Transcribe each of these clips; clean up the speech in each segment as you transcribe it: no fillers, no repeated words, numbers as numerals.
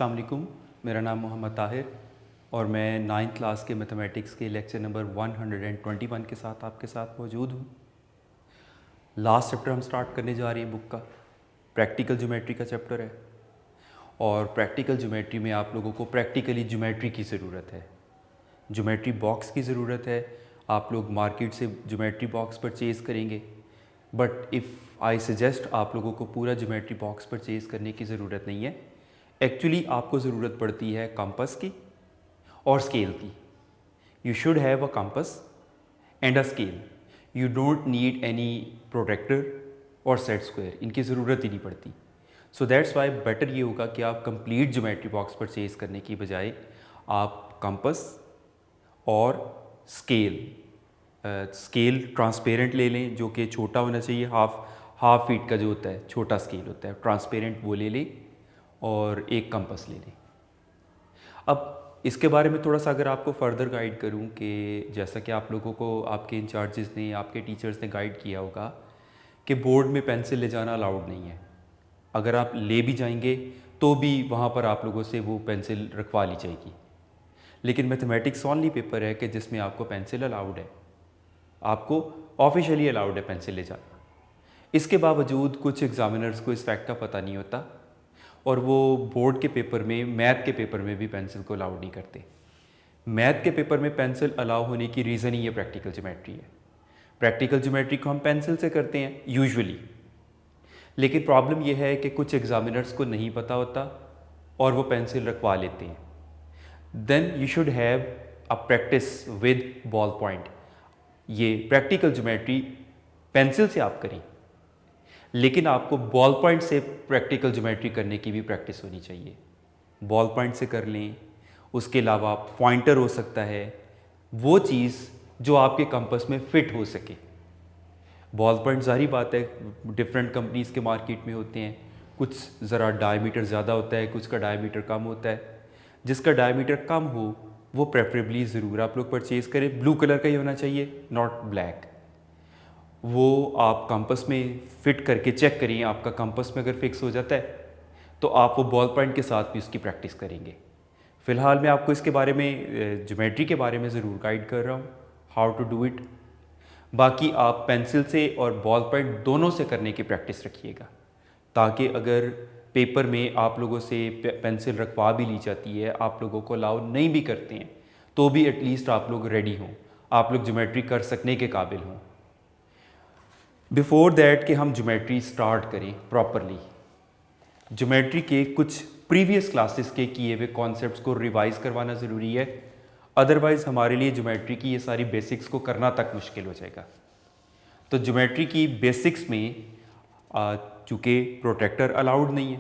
अस्सलाम वालेकुम, मेरा नाम मोहम्मद ताहिर और मैं 9th क्लास के मैथमेटिक्स के लेक्चर नंबर 121 के साथ आपके साथ मौजूद हूँ। लास्ट चैप्टर हम स्टार्ट करने जा रहे हैं बुक का, प्रैक्टिकल ज्योमेट्री का चैप्टर है। और प्रैक्टिकल ज्योमेट्री में आप लोगों को प्रैक्टिकली ज्योमेट्री की ज़रूरत है, ज्योमेट्री बॉक्स की ज़रूरत है। आप लोग मार्केट से ज्योमेट्री बॉक्स परचेज़ करेंगे, बट इफ़ आई सजेस्ट आप लोगों को पूरा ज्योमेट्री बॉक्स परचेज़ करने की ज़रूरत नहीं है। एक्चुअली आपको ज़रूरत पड़ती है कंपास की और स्केल की। You should have a compass and a scale. You don't need any protractor और सेट स्क्वायर, इनकी ज़रूरत ही नहीं पड़ती। सो दैट्स वाई बेटर ये होगा कि आप कंप्लीट ज्योमेट्री बॉक्स परचेज़ करने की बजाय आप कंपास और स्केल ट्रांसपेरेंट ले लें, जो कि छोटा होना चाहिए, हाफ फीट का जो होता है छोटा स्केल होता है, ट्रांसपेरेंट वो ले लें और एक कंपास ले लें। अब इसके बारे में थोड़ा सा अगर आपको फर्दर गाइड करूं कि जैसा कि आप लोगों को आपके इंचार्जेस ने, आपके टीचर्स ने गाइड किया होगा कि बोर्ड में पेंसिल ले जाना अलाउड नहीं है। अगर आप ले भी जाएंगे तो भी वहाँ पर आप लोगों से वो पेंसिल रखवा ली जाएगी। लेकिन मैथमेटिक्स ओनली पेपर है कि जिसमें आपको पेंसिल अलाउड है, आपको ऑफिशियली अलाउड है पेंसिल ले जाना। इसके बावजूद कुछ एग्जामिनर्स को इस फैक्ट का पता नहीं होता और वो बोर्ड के पेपर में, मैथ के पेपर में भी पेंसिल को अलाउड नहीं करते। मैथ के पेपर में पेंसिल अलाउ होने की रीज़न ही ये प्रैक्टिकल ज्योमेट्री है। प्रैक्टिकल ज्योमेट्री को हम पेंसिल से करते हैं यूजुअली, लेकिन प्रॉब्लम यह है कि कुछ एग्जामिनर्स को नहीं पता होता और वो पेंसिल रखवा लेते हैं। Then you should have a practice with ball point. ये प्रैक्टिकल ज्योमेट्री पेंसिल से आप करें, लेकिन आपको बॉल पॉइंट से प्रैक्टिकल ज्योमेट्री करने की भी प्रैक्टिस होनी चाहिए। बॉल पॉइंट से कर लें, उसके अलावा पॉइंटर हो सकता है, वो चीज़ जो आपके कंपास में फिट हो सके। बॉल पॉइंट ज़ाहिर बात है डिफरेंट कंपनीज़ के मार्केट में होते हैं, कुछ ज़रा डायमीटर ज़्यादा होता है, कुछ का डायमीटर कम होता है। जिसका डायमीटर कम हो वो प्रेफरेबली ज़रूर आप लोग परचेज़ करें। ब्लू कलर का ही होना चाहिए, नॉट ब्लैक। वो आप कंपास में फिट करके चेक करिए, आपका कंपास में अगर फिक्स हो जाता है तो आप वो बॉल पॉइंट के साथ भी उसकी प्रैक्टिस करेंगे। फ़िलहाल मैं आपको इसके बारे में, ज्योमेट्री के बारे में ज़रूर गाइड कर रहा हूँ, हाउ टू डू इट। बाकी आप पेंसिल से और बॉल पॉइंट दोनों से करने की प्रैक्टिस रखिएगा, ताकि अगर पेपर में आप लोगों से पेंसिल रखवा भी ली जाती है, आप लोगों को अलाउ नहीं भी करते हैं, तो भी एटलीस्ट आप लोग रेडी हों, आप लोग ज्योमेट्री कर सकने के काबिल हों। बिफोर दैट कि हम ज्योमेट्री स्टार्ट करें प्रॉपरली, ज्योमेट्री के कुछ प्रीवियस क्लासेस के किए हुए कॉन्सेप्ट्स को रिवाइज करवाना ज़रूरी है। अदरवाइज़ हमारे लिए ज्योमेट्री की ये सारी बेसिक्स को करना तक मुश्किल हो जाएगा। तो ज्योमेट्री की बेसिक्स में चूँकि प्रोट्रैक्टर अलाउड नहीं है,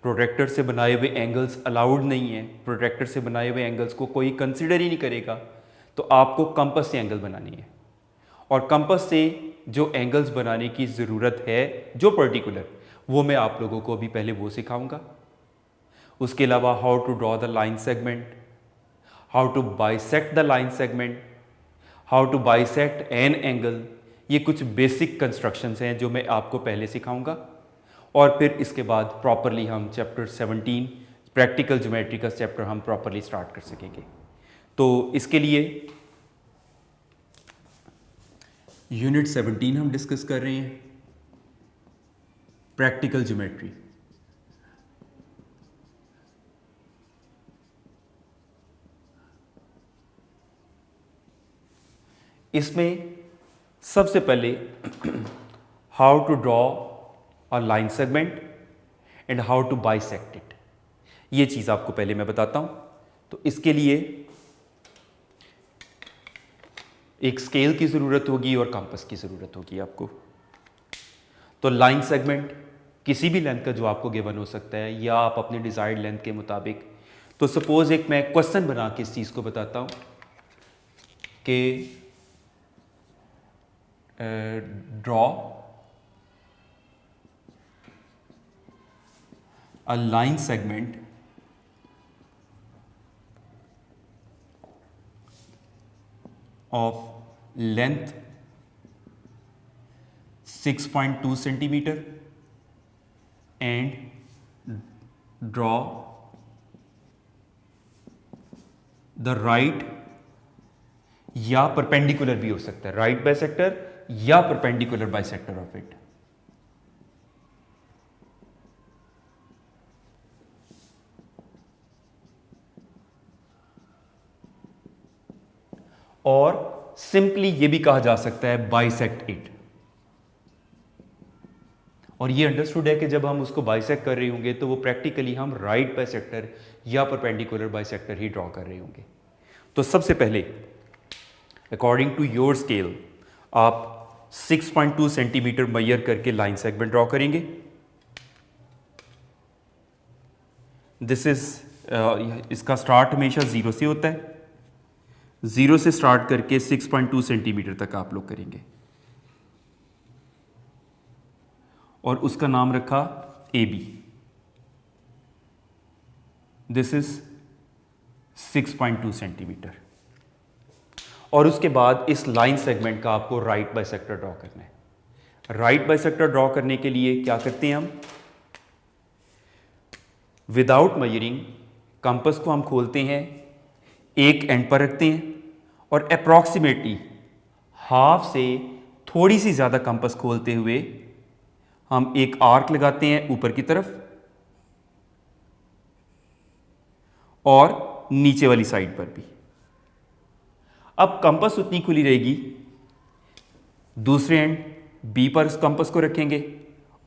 प्रोट्रैक्टर से बनाए हुए एंगल्स अलाउड नहीं है, प्रोट्रैक्टर से बनाए हुए एंगल्स को कोई कंसिडर ही नहीं करेगा, तो आपको कंपास से एंगल बनानी है। और कंपास से जो एंगल्स बनाने की ज़रूरत है जो पर्टिकुलर, वो मैं आप लोगों को अभी पहले वो सिखाऊंगा। उसके अलावा how to draw the line segment, how to bisect the line segment, how to bisect an angle, ये कुछ बेसिक कंस्ट्रक्शंस हैं जो मैं आपको पहले सिखाऊंगा। और फिर इसके बाद प्रॉपरली हम चैप्टर 17 प्रैक्टिकल ज्योमेट्री का चैप्टर हम प्रॉपरली स्टार्ट कर सकेंगे। तो इसके लिए यूनिट 17 हम डिस्कस कर रहे हैं, प्रैक्टिकल ज्योमेट्री। इसमें सबसे पहले how to draw a line segment and how to bisect it, ये चीज़ आपको पहले मैं बताता हूं। तो इसके लिए एक स्केल की ज़रूरत होगी और कंपास की ज़रूरत होगी आपको। तो लाइन सेगमेंट किसी भी लेंथ का जो आपको गिवन हो सकता है, या आप अपने डिज़ायर्ड लेंथ के मुताबिक। तो सपोज एक मैं क्वेश्चन बना के इस चीज़ को बताता हूं कि draw a line segment of length 6.2 centimeter and draw the right या परपेंडिकुलर भी हो सकता है, राइट बाइसेक्टर या परपेंडिकुलर बाइसेक्टर ऑफ इट। और सिंपली ये भी कहा जा सकता है बाइसेक्ट इट। और ये अंडरस्टूड है कि जब हम उसको बाइसेक्ट कर रहे होंगे तो वो प्रैक्टिकली हम राइट बाइसेक्टर या परपेंडिकुलर बाइसेक्टर ही ड्रॉ कर रहे होंगे। तो सबसे पहले अकॉर्डिंग टू योर स्केल आप 6.2 सेंटीमीटर मेजर करके लाइन सेगमेंट ड्रॉ करेंगे। दिस इज इसका स्टार्ट हमेशा 0 से होता है, 0 से स्टार्ट करके 6.2 सेंटीमीटर तक आप लोग करेंगे और उसका नाम रखा AB। This is 6.2 centimetre. और उसके बाद इस लाइन सेगमेंट का आपको राइट बाइसेक्टर ड्रॉ करना है। राइट बाइसेक्टर ड्रॉ करने के लिए क्या करते हैं हम, विदाउट मेजरिंग कंपास को हम खोलते हैं, एक एंड पर रखते हैं और अप्रॉक्सीमेटली हाफ से थोड़ी सी ज़्यादा कंपास खोलते हुए हम एक आर्क लगाते हैं ऊपर की तरफ और नीचे वाली साइड पर भी। अब कंपास उतनी खुली रहेगी, दूसरे एंड बी पर उस कंपास को रखेंगे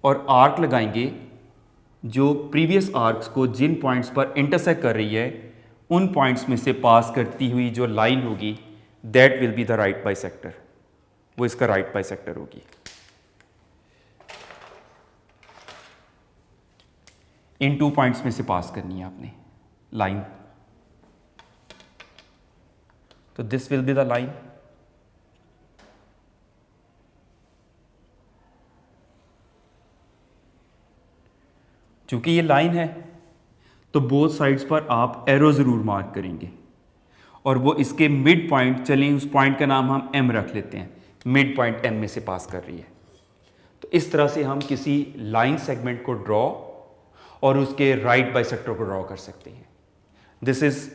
और आर्क लगाएंगे जो प्रीवियस आर्क्स को जिन पॉइंट्स पर इंटरसेक्ट कर रही है उन पॉइंट्स में से पास करती हुई जो लाइन होगी that will be the right bisector, वो इसका राइट बाइसेक्टर होगी। इन 2 पॉइंट्स में से पास करनी है आपने लाइन, तो this will be the line. चूंकि ये लाइन है तो बोथ साइड्स पर आप एरो जरूर मार्क करेंगे और वो इसके मिड पॉइंट, चलें उस पॉइंट का नाम हम M रख लेते हैं, मिड पॉइंट M में से पास कर रही है। तो इस तरह से हम किसी लाइन सेगमेंट को ड्रॉ और उसके राइट बाइसेक्टर को ड्रॉ कर सकते हैं। This is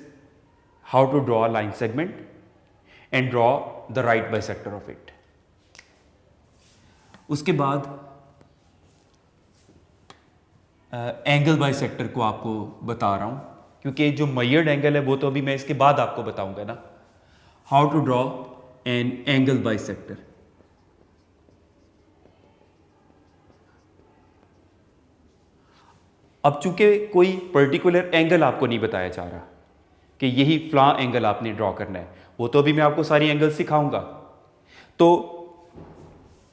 how to draw a line segment and draw the right bisector of it. उसके बाद एंगल बाइसेक्टर को आपको बता रहा हूं, क्योंकि जो मेजर्ड एंगल है वो तो अभी मैं इसके बाद आपको बताऊंगा ना। How to draw an angle bisector. अब चूंकि कोई पर्टिकुलर एंगल आपको नहीं बताया जा रहा कि यही फ्ला एंगल आपने ड्रॉ करना है, वो तो अभी मैं आपको सारी एंगल सिखाऊंगा। तो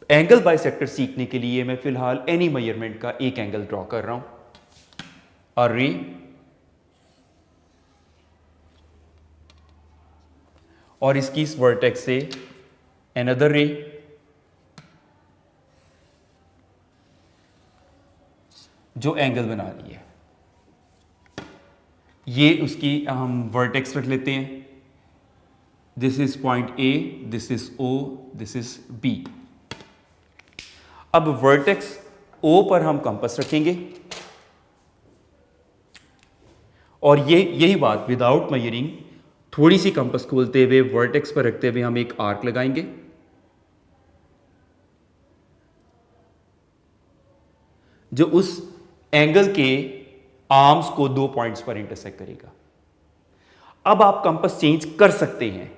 एंगल बाइसेक्टर सीखने के लिए मैं फिलहाल एनी मेजरमेंट का एक एंगल ड्रॉ कर रहा हूं, अ रे और इसकी इस वर्टेक्स से अनदर रे जो एंगल बना रही है। ये उसकी हम वर्टेक्स रख लेते हैं। This is point A, this is O, this is B। अब वर्टेक्स O पर हम कंपास रखेंगे और यही बात विदाउट मेजरिंग थोड़ी सी कंपास खोलते हुए वर्टेक्स पर रखते हुए हम एक आर्क लगाएंगे जो उस एंगल के आर्म्स को 2 पॉइंट्स पर इंटरसेक्ट करेगा। अब आप कंपास चेंज कर सकते हैं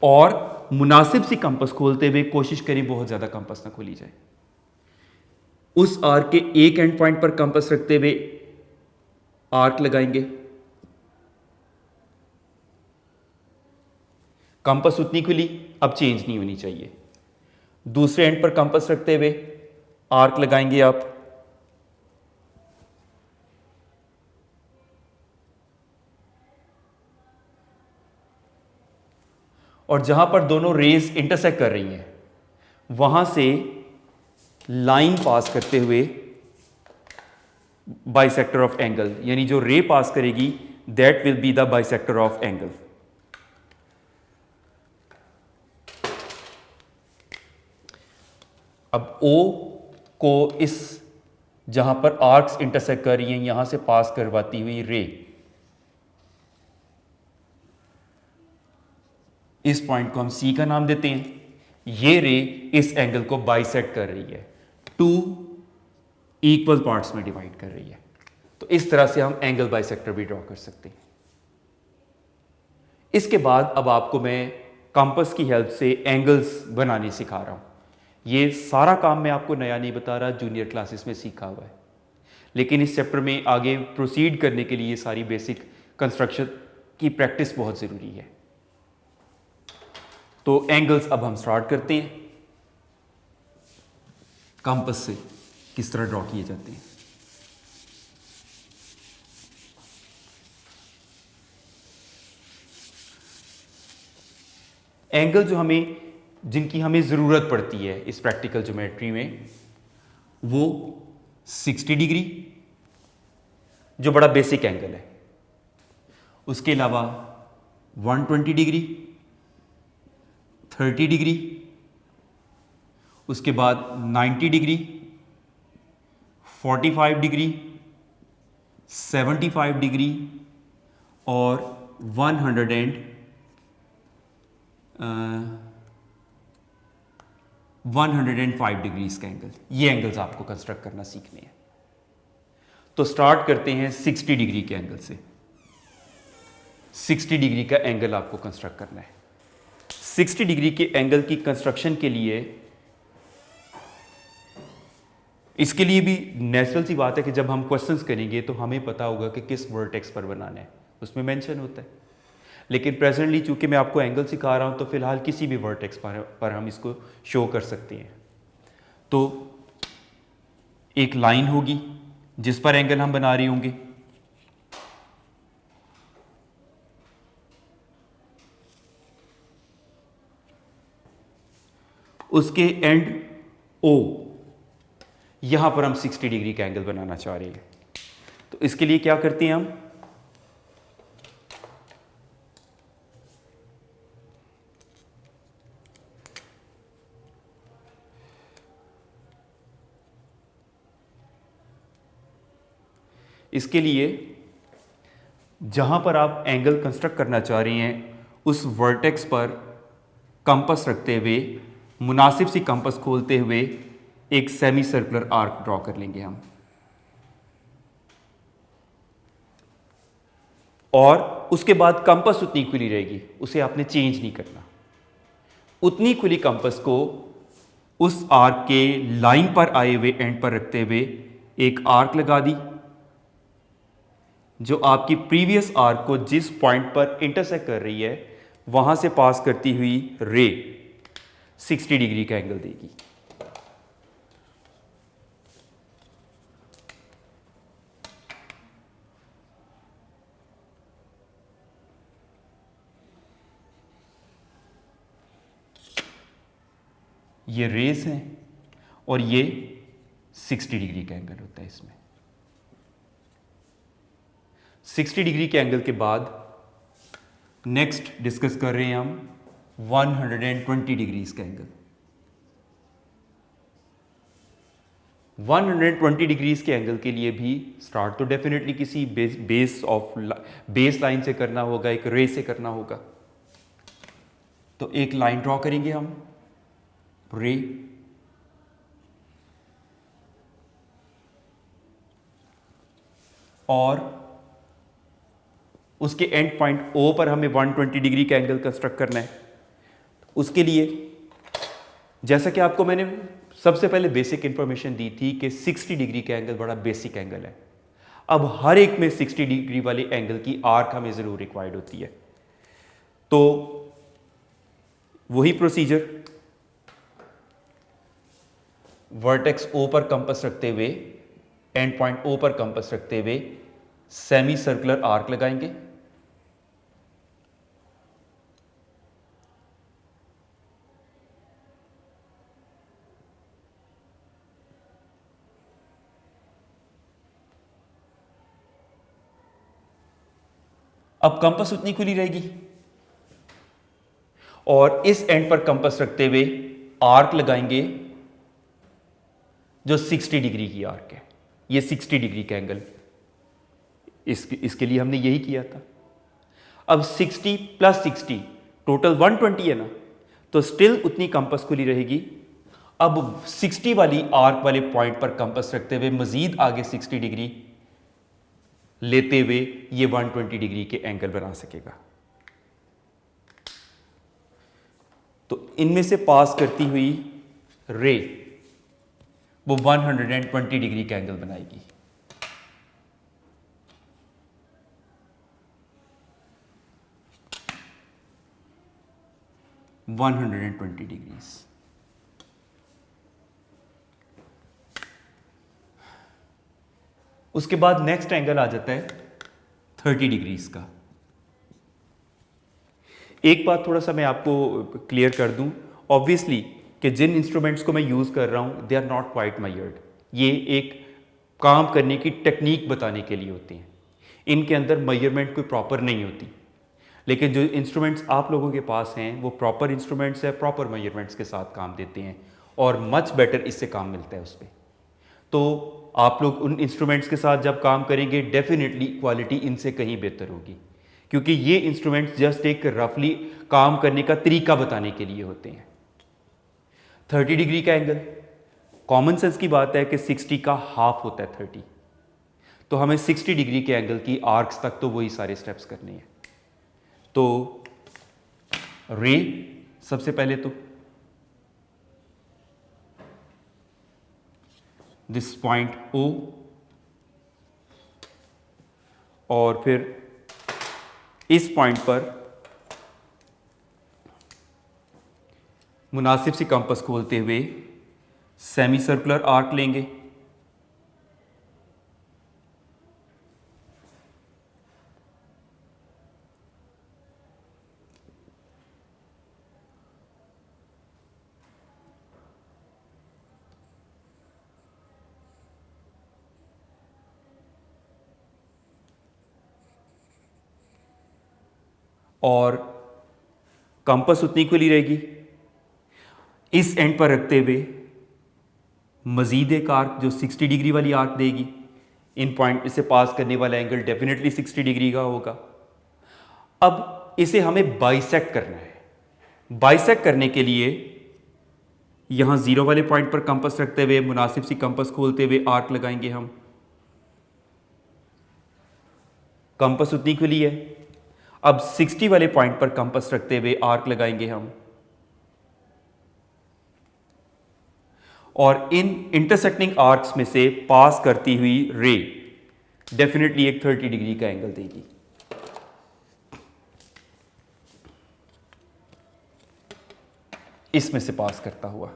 और मुनासिब सी कंपास खोलते हुए कोशिश करें बहुत ज्यादा कंपास ना खोली जाए। उस आर्क के एक एंड पॉइंट पर कंपास रखते हुए आर्क लगाएंगे, कंपास उतनी खुली अब चेंज नहीं होनी चाहिए। दूसरे एंड पर कंपास रखते हुए आर्क लगाएंगे आप, और जहां पर दोनों रेज इंटरसेक्ट कर रही हैं वहां से लाइन पास करते हुए बाइसेक्टर ऑफ एंगल, यानी जो रे पास करेगी that will be the bisector of angle. अब O को इस जहां पर आर्क्स इंटरसेक्ट कर रही हैं यहां से पास करवाती हुई रे इस पॉइंट को हम सी का नाम देते हैं। ये रे इस एंगल को बाइसेक्ट कर रही है, 2 इक्वल पार्ट्स में डिवाइड कर रही है। तो इस तरह से हम एंगल बाइसेक्टर भी ड्रॉ कर सकते हैं। इसके बाद अब आपको मैं कंपास की हेल्प से एंगल्स बनाने सिखा रहा हूं। ये सारा काम मैं आपको नया नहीं बता रहा, जूनियर क्लासेस में सीखा हुआ है, लेकिन इस चैप्टर में आगे प्रोसीड करने के लिए सारी बेसिक कंस्ट्रक्शन की प्रैक्टिस बहुत ज़रूरी है। तो एंगल्स अब हम स्टार्ट करते हैं। कंपास से किस तरह ड्रॉ किए जाते हैं। एंगल जिनकी हमें ज़रूरत पड़ती है इस प्रैक्टिकल ज्योमेट्री में, वो 60 डिग्री जो बड़ा बेसिक एंगल है, उसके अलावा 120 डिग्री, 30 डिग्री, उसके बाद 90 डिग्री, 45 डिग्री, 75 डिग्री और 105 डिग्रीज का एंगल। ये एंगल्स आपको कंस्ट्रक्ट करना सीखने हैं। तो स्टार्ट करते हैं 60 डिग्री के एंगल से। 60 डिग्री का एंगल आपको कंस्ट्रक्ट करना है। 60 डिग्री के एंगल की कंस्ट्रक्शन के लिए, इसके लिए भी नेचुरल सी बात है कि जब हम क्वेश्चंस करेंगे तो हमें पता होगा कि किस वर्टेक्स पर बनाना है, उसमें मेंशन होता है। लेकिन प्रेजेंटली चूंकि मैं आपको एंगल सिखा रहा हूं, तो फिलहाल किसी भी वर्टेक्स पर हम इसको शो कर सकते हैं। तो एक लाइन होगी जिस पर एंगल हम बना रहे होंगे, उसके एंड O, यहां पर हम 60 डिग्री का एंगल बनाना चाह रहे हैं। तो इसके लिए क्या करते हैं हम, इसके लिए जहां पर आप एंगल कंस्ट्रक्ट करना चाह रहे हैं उस वर्टेक्स पर कंपास रखते हुए, मुनासिब सी कंपास खोलते हुए एक सेमी सर्कुलर आर्क ड्रॉ कर लेंगे हम। और उसके बाद कंपास उतनी खुली रहेगी, उसे आपने चेंज नहीं करना। उतनी खुली कंपास को उस आर्क के लाइन पर आए हुए एंड पर रखते हुए एक आर्क लगा दी, जो आपकी प्रीवियस आर्क को जिस पॉइंट पर इंटरसेक्ट कर रही है वहां से पास करती हुई रे 60 डिग्री का एंगल देगी। ये रेस हैं और ये 60 डिग्री का एंगल होता है। इसमें 60 डिग्री के एंगल के बाद नेक्स्ट डिस्कस कर रहे हैं हम 120 डिग्रीज का एंगल। 120 डिग्रीज के एंगल के लिए भी स्टार्ट तो डेफिनेटली किसी बेस लाइन से करना होगा, एक रे से करना होगा। तो एक लाइन ड्रॉ करेंगे हम, रे, और उसके एंड पॉइंट O पर हमें 120 डिग्री का एंगल कंस्ट्रक्ट करना है। उसके लिए जैसा कि आपको मैंने सबसे पहले बेसिक इंफॉर्मेशन दी थी कि 60 डिग्री का एंगल बड़ा बेसिक एंगल है। अब हर एक में 60 डिग्री वाले एंगल की आर्क हमें ज़रूर रिक्वायर्ड होती है। तो वही प्रोसीजर, वर्टेक्स O पर कंपास रखते हुए, एंड पॉइंट O पर कंपास रखते हुए सेमी सर्कुलर आर्क लगाएंगे। अब कंपास उतनी खुली रहेगी और इस एंड पर कंपास रखते हुए आर्क लगाएंगे जो 60 डिग्री की आर्क है। ये 60 डिग्री का एंगल, इसके लिए हमने यही किया था। अब 60 + 60 टोटल 120 है ना, तो स्टिल उतनी कंपास खुली रहेगी। अब 60 वाली आर्क वाले पॉइंट पर कंपास रखते हुए मजीद आगे 60 डिग्री लेते हुए ये 120 डिग्री के एंगल बना सकेगा। तो इनमें से पास करती हुई रे वो 120 डिग्री का एंगल बनाएगी। डिग्रीज। उसके बाद नेक्स्ट एंगल आ जाता है 30 डिग्रीज का। एक बात थोड़ा सा मैं आपको क्लियर कर दूं, ऑब्वियसली कि जिन इंस्ट्रूमेंट्स को मैं यूज़ कर रहा हूं they are not quite measured. ये एक काम करने की टेक्निक बताने के लिए होते हैं, इनके अंदर मेजरमेंट कोई प्रॉपर नहीं होती। लेकिन जो इंस्ट्रूमेंट्स आप लोगों के पास हैं वो प्रॉपर इंस्ट्रूमेंट्स है, प्रॉपर मेजरमेंट्स के साथ काम देते हैं और मच बेटर इससे काम मिलता है उस पर। तो आप लोग उन इंस्ट्रूमेंट्स के साथ जब काम करेंगे डेफिनेटली क्वालिटी इनसे कहीं बेहतर होगी, क्योंकि ये इंस्ट्रूमेंट्स जस्ट एक रफली काम करने का तरीका बताने के लिए होते हैं। 30 डिग्री का एंगल, कॉमन सेंस की बात है कि 60 का हाफ होता है 30, तो हमें 60 डिग्री के एंगल की आर्क्स तक तो वही सारे स्टेप्स करने हैं। तो रे सबसे पहले तो दिस पॉइंट O, और फिर इस पॉइंट पर मुनासिब सी कंपास खोलते हुए सेमी सर्कुलर आर्क लेंगे। और कंपास उतनी खुली रहेगी। इस एंड पर रखते हुए मजीद एक आर्क जो 60 डिग्री वाली आर्क देगी। इन पॉइंट से पास करने वाला एंगल डेफिनेटली 60 डिग्री का होगा। अब इसे हमें बाइसेक्ट करना है। बाइसेक्ट करने के लिए यहां जीरो वाले पॉइंट पर कंपास रखते हुए मुनासिब सी कंपास खोलते हुए आर्क लगाएंगे हम। कंपास उतनी खुली है। अब 60 वाले पॉइंट पर कंपास रखते हुए आर्क लगाएंगे हम, और इन इंटरसेक्टिंग आर्क्स में से पास करती हुई रे डेफिनेटली एक 30 डिग्री का एंगल देगी। इसमें से पास करता हुआ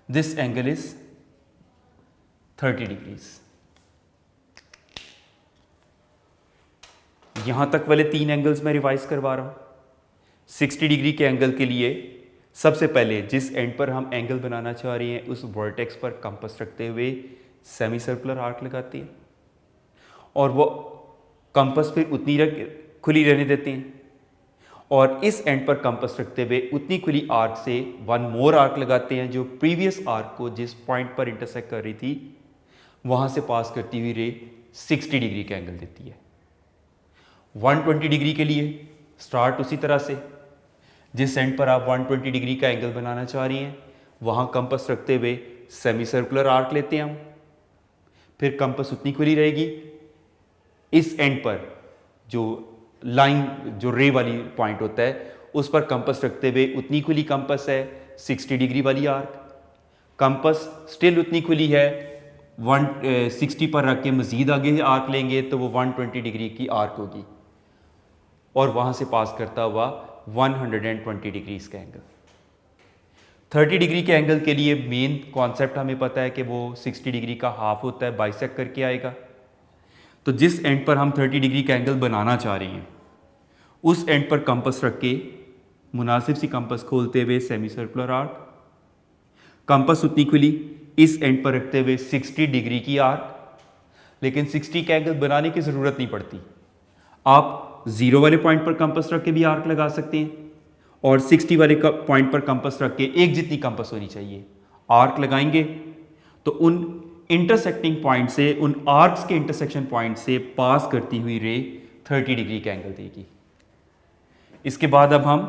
दिस एंगल इज 30 डिग्रीज। यहां तक वाले 3 एंगल्स मैं रिवाइज करवा रहा हूं। 60 डिग्री के एंगल के लिए सबसे पहले जिस एंड पर हम एंगल बनाना चाह रहे हैं उस वर्टेक्स पर कंपास रखते हुए सेमी सर्कुलर आर्क लगाती है, और वो कंपास फिर उतनी खुली रहने देते हैं, और इस एंड पर कंपास रखते हुए उतनी खुली आर्क से वन मोर आर्क लगाते हैं जो प्रीवियस आर्क को जिस पॉइंट पर इंटरसेक्ट कर रही थी वहां से पास करती हुई रे 60 डिग्री का एंगल देती है। 120 डिग्री के लिए स्टार्ट उसी तरह से, जिस एंड पर आप 120 डिग्री का एंगल बनाना चाह रही हैं वहां कंपास रखते हुए सेमी सर्कुलर आर्क लेते हैं हम। फिर कंपास उतनी खुली रहेगी। इस एंड पर जो लाइन जो रे वाली पॉइंट होता है उस पर कंपास रखते हुए उतनी खुली कंपास है 60 डिग्री वाली आर्क। कंपास स्टिल उतनी खुली है, 160 पर रख के मजीद आगे आर्क लेंगे तो वो 120 डिग्री की आर्क होगी, और वहां से पास करता हुआ 120 डिग्रीज का एंगल। 30 डिग्री के एंगल के लिए मेन कॉन्सेप्ट हमें पता है कि वो 60 डिग्री का हाफ होता है, बाइसेक्ट करके आएगा। तो जिस एंड पर हम 30 डिग्री का एंगल बनाना चाह रहे हैं उस एंड पर कंपास रख के मुनासिब सी कंपास खोलते हुए सेमी सर्कुलर आर्क, कंपास उतनी खुली, इस एंड पर रखते हुए 60 डिग्री की आर्क। लेकिन 60 का एंगल बनाने की ज़रूरत नहीं पड़ती, आप जीरो वाले पॉइंट पर कंपास रख के भी आर्क लगा सकते हैं, और 60 वाले पॉइंट पर कंपास रख के एक जितनी कंपास होनी चाहिए आर्क लगाएंगे तो उन इंटरसेक्टिंग पॉइंट से, उन आर्क्स के इंटरसेक्शन पॉइंट से पास करती हुई रे 30 डिग्री का एंगल देगी। इसके बाद अब हम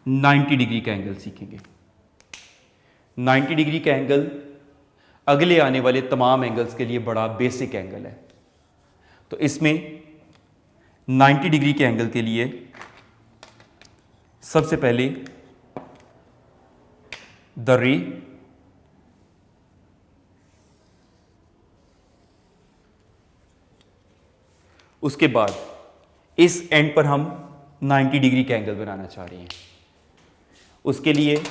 90 डिग्री का एंगल सीखेंगे। 90 डिग्री का एंगल अगले आने वाले तमाम एंगल्स के लिए बड़ा बेसिक एंगल है। तो इसमें 90 डिग्री के एंगल के लिए सबसे पहले द रे उसके बाद इस एंड पर हम 90 डिग्री का एंगल बनाना चाह रहे हैं। उसके लिए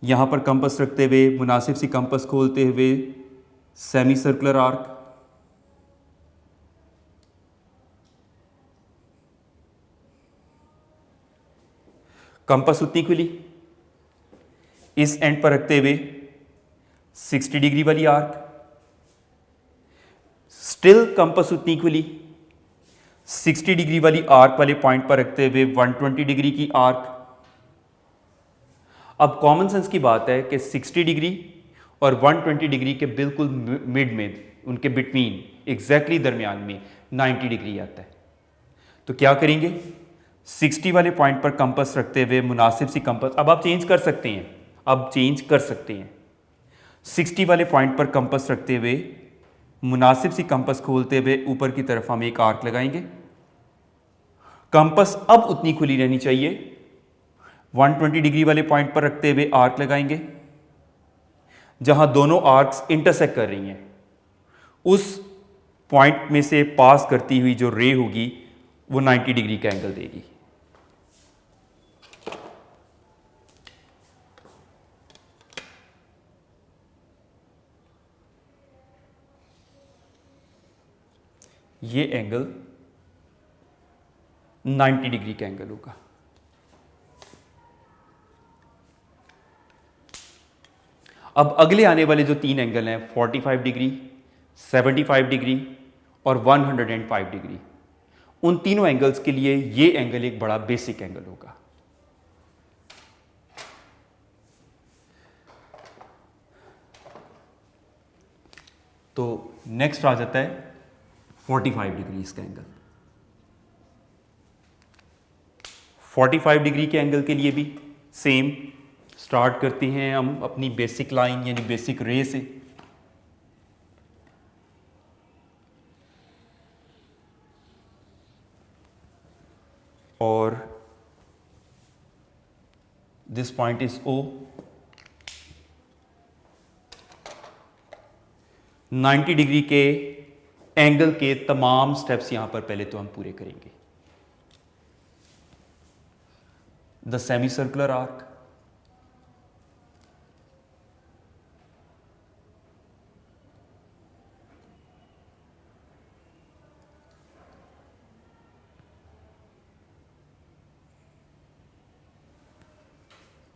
यहां पर कंपास रखते हुए मुनासिब सी कंपास खोलते हुए सेमी सर्कुलर आर्क, कंपास उतनी खुली, इस एंड पर रखते हुए 60 डिग्री वाली आर्क, स्टिल कंपास उतनी खुली, 60 डिग्री वाली आर्क वाले पॉइंट पर रखते हुए 120 डिग्री की आर्क। अब कॉमन सेंस की बात है कि 60 डिग्री और 120 डिग्री के बिल्कुल मिड में, उनके बिटवीन एग्जैक्टली दरमियान में 90 डिग्री आता है। तो क्या करेंगे, 60 वाले पॉइंट पर कंपास रखते हुए मुनासिब सी कंपास, अब आप चेंज कर सकते हैं, अब चेंज कर सकते हैं। 60 वाले पॉइंट पर कंपास रखते हुए मुनासिब सी कंपास खोलते हुए ऊपर की तरफ हम एक आर्क लगाएंगे। कंपास अब उतनी खुली रहनी चाहिए, 120 डिग्री वाले पॉइंट पर रखते हुए आर्क लगाएंगे जहां दोनों आर्क्स इंटरसेक्ट कर रही हैं। उस पॉइंट में से पास करती हुई जो रे होगी वो 90 डिग्री का एंगल देगी। ये एंगल 90 डिग्री का एंगल होगा। अब अगले आने वाले जो तीन एंगल हैं 45 डिग्री, 75 डिग्री और 105 डिग्री, उन तीनों एंगल्स के लिए ये एंगल एक बड़ा बेसिक एंगल होगा। तो नेक्स्ट आ जाता है 45 डिग्री इसका एंगल। 45 डिग्री के एंगल के लिए भी सेम, स्टार्ट करते हैं हम अपनी बेसिक लाइन यानी बेसिक रे से। और this point is O। 90 degree के एंगल के तमाम स्टेप्स यहां पर पहले तो हम पूरे करेंगे। द सेमी सर्कुलर आर्क,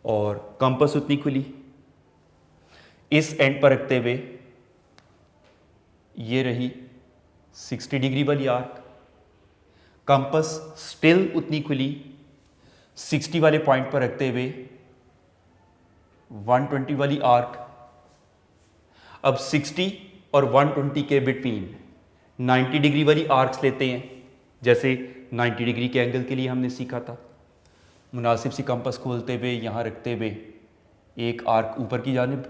और कंपास उतनी खुली, इस एंड पर रखते हुए ये रही 60 डिग्री वाली आर्क, कंपास स्टिल उतनी खुली, 60 वाले पॉइंट पर रखते हुए 120 वाली आर्क। अब 60 और 120 के बिटवीन 90 डिग्री वाली आर्क्स लेते हैं, जैसे 90 डिग्री के एंगल के लिए हमने सीखा था। मुनासिब सी कंपास खोलते हुए यहां रखते हुए एक आर्क ऊपर की जानिब,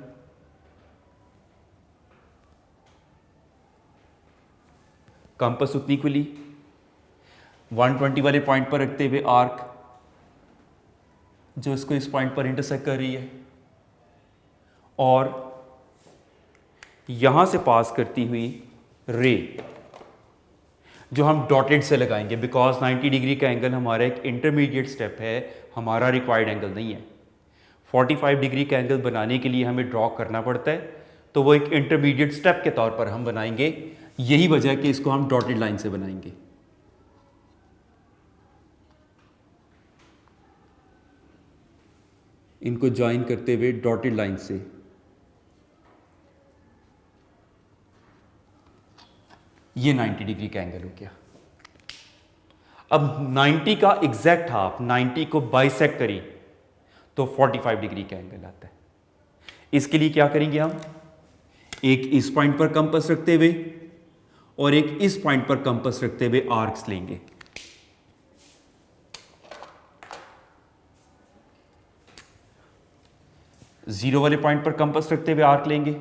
कंपास उतनी खुली, 120 वाले पॉइंट पर रखते हुए आर्क जो इसको इस पॉइंट पर इंटरसेक्ट कर रही है, और यहां से पास करती हुई रे जो हम डॉटेड से लगाएंगे, बिकॉज 90 डिग्री का एंगल हमारा एक इंटरमीडिएट स्टेप है, हमारा रिक्वायर्ड एंगल नहीं है। 45 डिग्री का एंगल बनाने के लिए हमें ड्रॉ करना पड़ता है, तो वो एक इंटरमीडिएट स्टेप के तौर पर हम बनाएंगे। यही वजह है कि इसको हम डॉटेड लाइन से बनाएंगे। इनको ज्वाइन करते हुए डॉटेड लाइन से ये 90 डिग्री का एंगल हो गया। अब 90 का एग्जैक्ट हाफ, 90 को बाइसेक्ट करें तो 45 डिग्री का एंगल आता है। इसके लिए क्या करेंगे हम, एक इस पॉइंट पर कंपास रखते हुए और एक इस पॉइंट पर कंपास रखते हुए आर्क्स लेंगे। जीरो वाले पॉइंट पर कंपास रखते हुए आर्क लेंगे,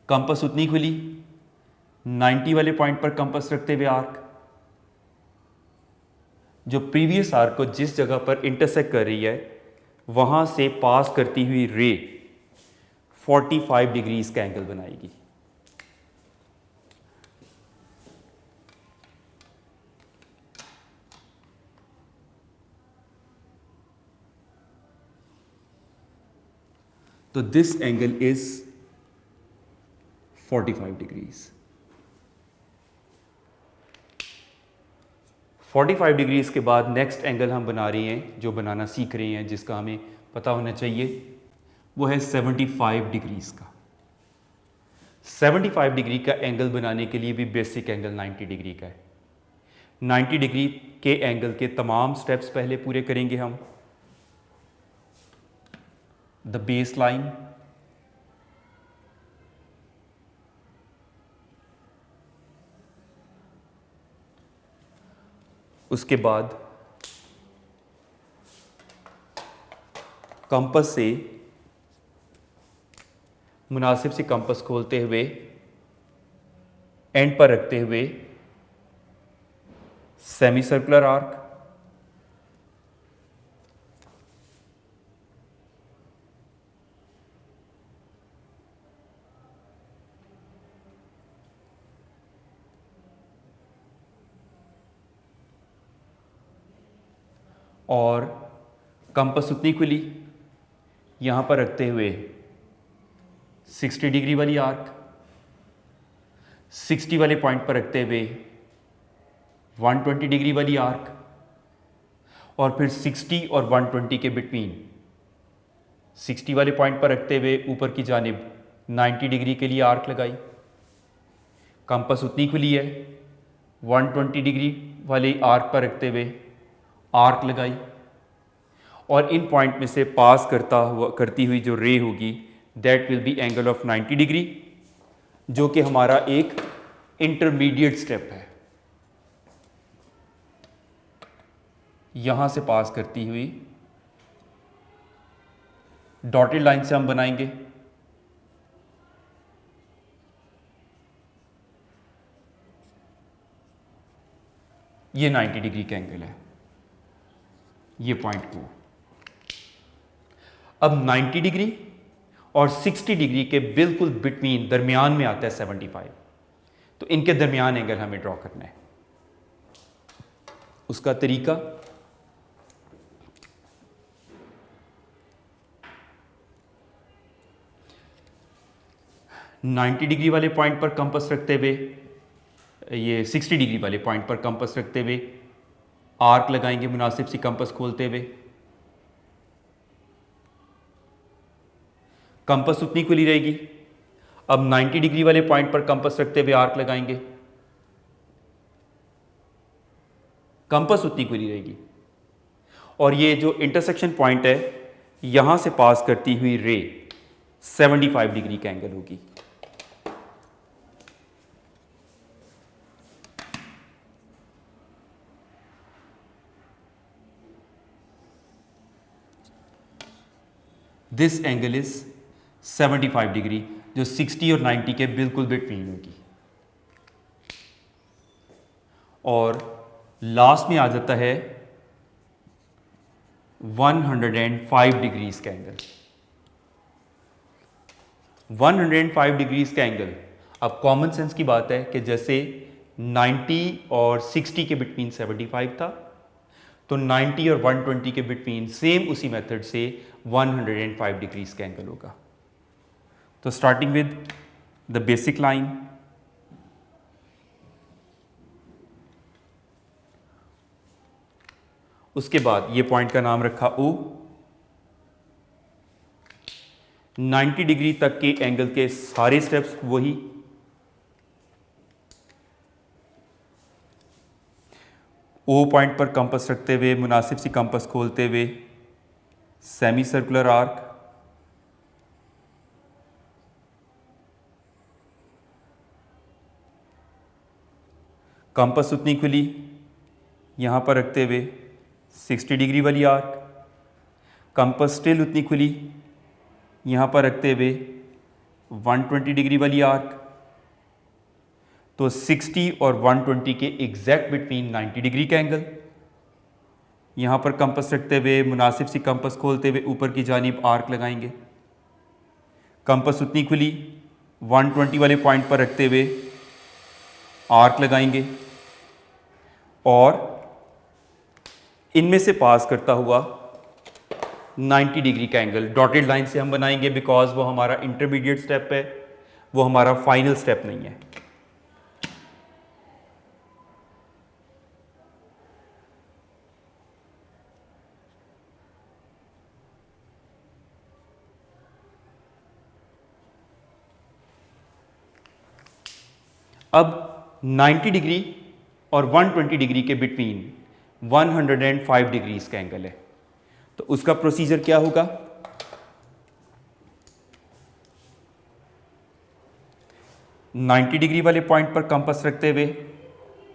कंपास उतनी खुली, 90 वाले पॉइंट पर कंपास रखते हुए आर्क, जो प्रीवियस आर्क को जिस जगह पर इंटरसेक्ट कर रही है वहां से पास करती हुई रे 45 डिग्रीज का एंगल बनाएगी। तो this angle is 45 degrees. 45 degrees के बाद नेक्स्ट एंगल हम बना रहे हैं, जो बनाना सीख रहे हैं, जिसका हमें पता होना चाहिए, वो है 75 डिग्रीज का। 75 डिग्री का एंगल बनाने के लिए भी बेसिक एंगल 90 डिग्री का है। 90 डिग्री के एंगल के तमाम स्टेप्स पहले पूरे करेंगे हम। द बेस लाइन, उसके बाद कंपास से मुनासिब सी कंपास खोलते हुए एंड पर रखते हुए सेमी सर्कुलर आर्क, और कंपास उतनी खुली यहां पर रखते हुए 60 डिग्री वाली आर्क, 60 वाले पॉइंट पर रखते हुए 120 डिग्री वाली आर्क, और फिर 60 और 120 के बिटवीन 60 वाले पॉइंट पर रखते हुए ऊपर की जानिब 90 डिग्री के लिए आर्क लगाई। कंपास उतनी खुली है, 120 डिग्री वाली आर्क पर रखते हुए आर्क लगाई, और इन पॉइंट में से पास करती हुई जो रे होगी that will be angle of 90 degree, जो कि हमारा एक इंटरमीडिएट स्टेप है। यहां से पास करती हुई डॉटेड लाइन से हम बनाएंगे ये 90 डिग्री का एंगल है, ये पॉइंट को। अब 90 डिग्री और 60 डिग्री के बिल्कुल बिटवीन दरमियान में आता है 75, तो इनके दरमियान एंगल हमें ड्रॉ करना है। उसका तरीका, नाइन्टी डिग्री वाले पॉइंट पर कंपास रखते हुए, ये 60 डिग्री वाले पॉइंट पर कंपास रखते हुए आर्क लगाएंगे मुनासिब सी कंपास खोलते हुए। कंपास उतनी खुली रहेगी। अब 90 डिग्री वाले पॉइंट पर कंपास रखते हुए आर्क लगाएंगे, कंपास उतनी खुली रहेगी, और ये जो इंटरसेक्शन पॉइंट है यहां से पास करती हुई रे 75 डिग्री का एंगल होगी। दिस एंगल इज 75 डिग्री, जो 60 और 90 के बिल्कुल बिटवीन होगी। और लास्ट में आ जाता है 105 डिग्रीज का एंगल। 105 डिग्रीज का एंगल, अब कॉमन सेंस की बात है कि जैसे 90 और 60 के बिटवीन 75 था, तो 90 और 120 के बिटवीन सेम उसी मेथड से 105 डिग्रीज का एंगल होगा। तो starting with the basic line, उसके बाद ये पॉइंट का नाम रखा O, 90 डिग्री तक के एंगल के सारे स्टेप्स वही, ओ पॉइंट पर कंपास रखते हुए मुनासिब सी कंपास खोलते हुए सेमी सर्कुलर आर्क, कंपास उतनी खुली यहाँ पर रखते हुए 60 डिग्री वाली आर्क, कंपास स्टिल उतनी खुली यहाँ पर रखते हुए 120 डिग्री वाली आर्क। तो 60 और 120 के एग्जैक्ट बिटवीन 90 डिग्री का एंगल। यहाँ पर कंपास रखते हुए मुनासिब सी कंपास खोलते हुए ऊपर की जानिब आर्क लगाएंगे, कंपास उतनी खुली 120 वाले पॉइंट पर रखते हुए आर्क लगाएंगे और इनमें से पास करता हुआ 90 डिग्री का एंगल डॉटेड लाइन से हम बनाएंगे, बिकॉज वो हमारा इंटरमीडिएट स्टेप है, वो हमारा फाइनल स्टेप नहीं है। अब 90 डिग्री और 120 डिग्री के बिटवीन 105 डिग्रीज का एंगल है, तो उसका प्रोसीजर क्या होगा? नाइन्टी डिग्री वाले पॉइंट पर कंपास रखते हुए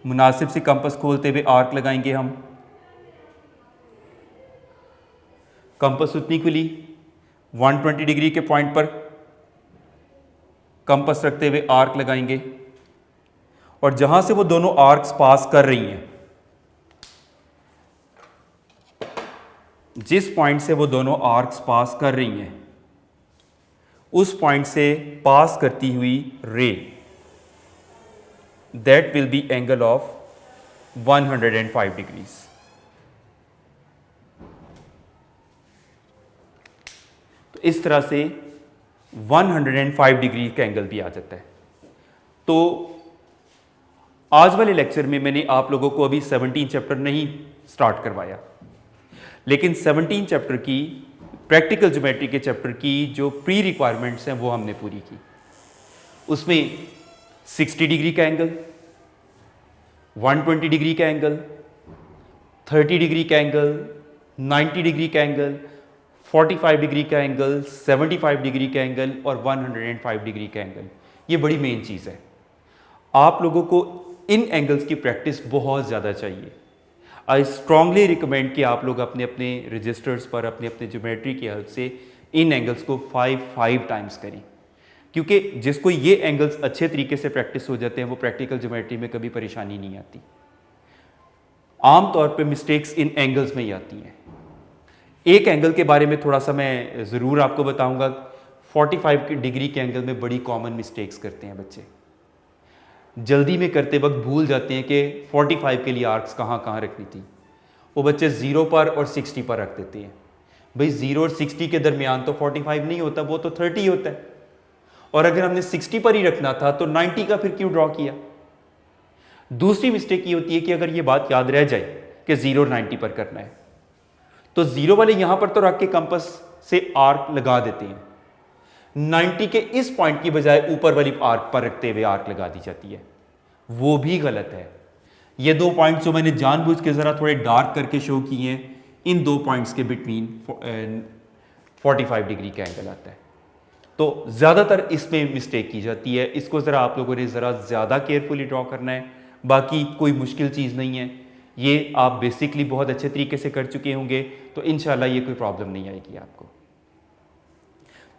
मुनासिब से कंपास खोलते हुए आर्क लगाएंगे हम, कंपास उतनी खुली 120 डिग्री के पॉइंट पर कंपास रखते हुए आर्क लगाएंगे और जहां से वो दोनों आर्क्स पास कर रही हैं, जिस पॉइंट से वो दोनों आर्क्स पास कर रही हैं, उस पॉइंट से पास करती हुई रे, that will be angle of 105 degrees. तो इस तरह से 105 डिग्री का एंगल भी आ जाता है। तो आज वाले लेक्चर में मैंने आप लोगों को अभी 17 चैप्टर नहीं स्टार्ट करवाया, लेकिन 17 चैप्टर की प्रैक्टिकल ज्योमेट्री के चैप्टर की जो प्री रिक्वायरमेंट्स हैं वो हमने पूरी की। उसमें 60 डिग्री का एंगल, 120 डिग्री का एंगल, 30 डिग्री का एंगल, 90 डिग्री का एंगल, 45 डिग्री का एंगल, 75 डिग्री का एंगल और 105 डिग्री का एंगल, ये बड़ी मेन चीज़ है। आप लोगों को इन एंगल्स की प्रैक्टिस बहुत ज़्यादा चाहिए। आई स्ट्रांगली रिकमेंड कि आप लोग अपने अपने रजिस्टर्स पर अपने अपने ज्योमेट्री की हेल्प से इन एंगल्स को 5 टाइम्स करें, क्योंकि जिसको ये एंगल्स अच्छे तरीके से प्रैक्टिस हो जाते हैं वो प्रैक्टिकल ज्योमेट्री में कभी परेशानी नहीं आती। आम तौर पे मिस्टेक्स इन एंगल्स में ही आती हैं। एक एंगल के बारे में थोड़ा सा मैं ज़रूर आपको बताऊंगा। 45 डिग्री के एंगल में बड़ी कॉमन मिस्टेक्स करते हैं बच्चे, जल्दी में करते वक्त भूल जाते हैं कि 45 के लिए आर्क्स कहाँ कहाँ रखनी थी। वो बच्चे 0 पर और 60 पर रख देते हैं। भाई 0 और 60 के दरमियान तो 45 नहीं होता, वो तो 30 होता है। और अगर हमने 60 पर ही रखना था तो 90 का फिर क्यों ड्रॉ किया? दूसरी मिस्टेक ये होती है कि अगर ये बात याद रह जाए कि 0 और 90 पर करना है, तो 0 वाले यहां पर तो रख के कंपास से आर्क लगा देते हैं, 90 के इस पॉइंट की बजाय ऊपर वाली आर्क पर रखते हुए आर्क लगा दी जाती है। वो भी गलत है। ये 2 पॉइंट्स जो मैंने जानबूझ के ज़रा थोड़े डार्क करके शो किए हैं, इन 2 पॉइंट्स के बिटवीन 45 डिग्री का एंगल आता है। तो ज़्यादातर इसमें मिस्टेक की जाती है। इसको ज़रा आप लोगों ने ज़रा ज़्यादा केयरफुली ड्रॉ करना है। बाकी कोई मुश्किल चीज़ नहीं है, ये आप बेसिकली बहुत अच्छे तरीके से कर चुके होंगे, तो इंशाल्लाह ये कोई प्रॉब्लम नहीं आएगी आपको।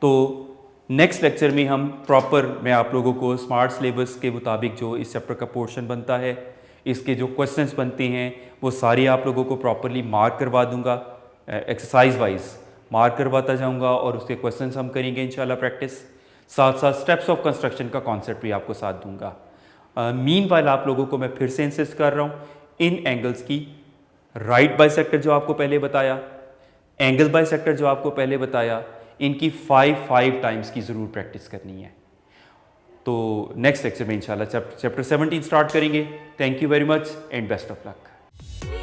तो नेक्स्ट लेक्चर में हम प्रॉपर, मैं आप लोगों को स्मार्ट सिलेबस के मुताबिक जो इस चैप्टर का पोर्शन बनता है, इसके जो क्वेश्चंस बनते हैं वो सारे आप लोगों को प्रॉपरली मार्क करवा दूंगा, एक्सरसाइज वाइज मार्क करवाता जाऊंगा और उसके क्वेश्चंस हम करेंगे इंशाल्लाह प्रैक्टिस। साथ साथ स्टेप्स ऑफ कंस्ट्रक्शन का कॉन्सेप्ट भी आपको साथ दूंगा। मीनवाइल आप लोगों को मैं फिर से इंसिस्ट कर रहा हूँ इन एंगल्स की, राइट बाइसेक्टर जो आपको पहले बताया, एंगल बाइसेक्टर जो आपको पहले बताया, इनकी 5 टाइम्स की ज़रूर प्रैक्टिस करनी है। तो नेक्स्ट लेक्चर में इंशाल्लाह चैप्टर 17 स्टार्ट करेंगे। Thank you very much and best of luck.